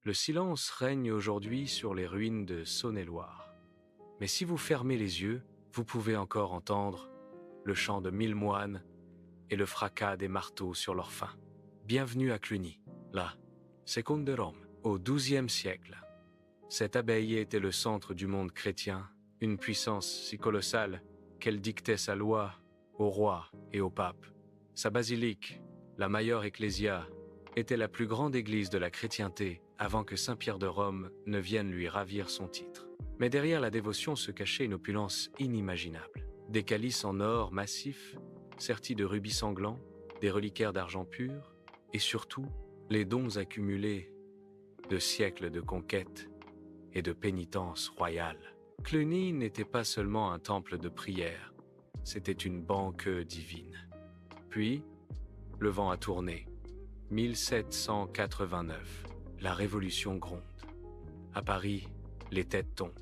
Le silence règne aujourd'hui sur les ruines de Saône-et-Loire. Mais si vous fermez les yeux, vous pouvez encore entendre le chant de 1000 moines et le fracas des marteaux sur leurs fins. Bienvenue à Cluny, là, Seconde de Rome, au XIIe siècle. Cette abbaye était le centre du monde chrétien, une puissance si colossale qu'elle dictait sa loi au roi et au pape. Sa basilique, la Maior Ecclesia, était la plus grande église de la chrétienté avant que Saint-Pierre de Rome ne vienne lui ravir son titre. Mais derrière la dévotion se cachait une opulence inimaginable. Des calices en or massif, sertis de rubis sanglants, des reliquaires d'argent pur, et surtout, les dons accumulés de siècles de conquêtes et de pénitence royale. Cluny n'était pas seulement un temple de prière, c'était une banque divine. Puis, le vent a tourné. 1789, la Révolution gronde. À Paris, les têtes tombent.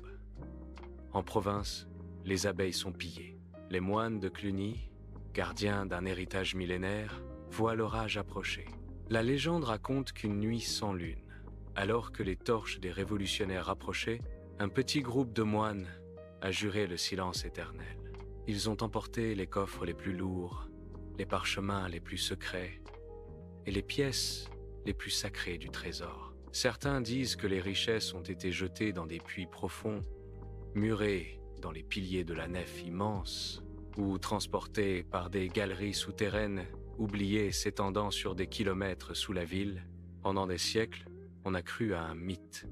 En province, les abeilles sont pillées. Les moines de Cluny, gardiens d'un héritage millénaire, voient l'orage approcher. La légende raconte qu'une nuit sans lune, alors que les torches des révolutionnaires approchaient, un petit groupe de moines a juré le silence éternel. Ils ont emporté les coffres les plus lourds, les parchemins les plus secrets et les pièces les plus sacrées du trésor. Certains disent que les richesses ont été jetées dans des puits profonds, murées dans les piliers de la nef immense, ou transportées par des galeries souterraines oubliées s'étendant sur des kilomètres sous la ville. Pendant des siècles, on a cru à un mythe.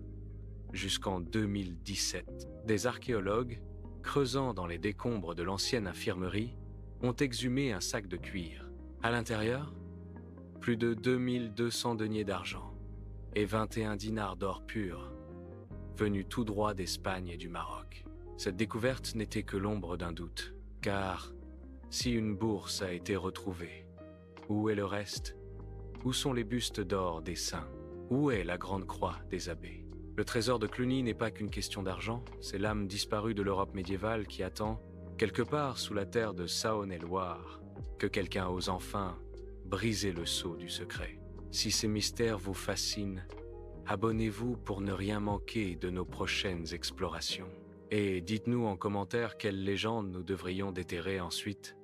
Jusqu'en 2017, des archéologues, creusant dans les décombres de l'ancienne infirmerie, ont exhumé un sac de cuir. À l'intérieur, plus de 2200 deniers d'argent et 21 dinars d'or pur, venus tout droit d'Espagne et du Maroc. Cette découverte n'était que l'ombre d'un doute, car si une bourse a été retrouvée, où est le reste? Où sont les bustes d'or des saints? Où est la grande croix des abbés? Le trésor de Cluny n'est pas qu'une question d'argent, c'est l'âme disparue de l'Europe médiévale qui attend, quelque part sous la terre de Saône-et-Loire, que quelqu'un ose enfin briser le sceau du secret. Si ces mystères vous fascinent, abonnez-vous pour ne rien manquer de nos prochaines explorations. Et dites-nous en commentaire quelle légende nous devrions déterrer ensuite.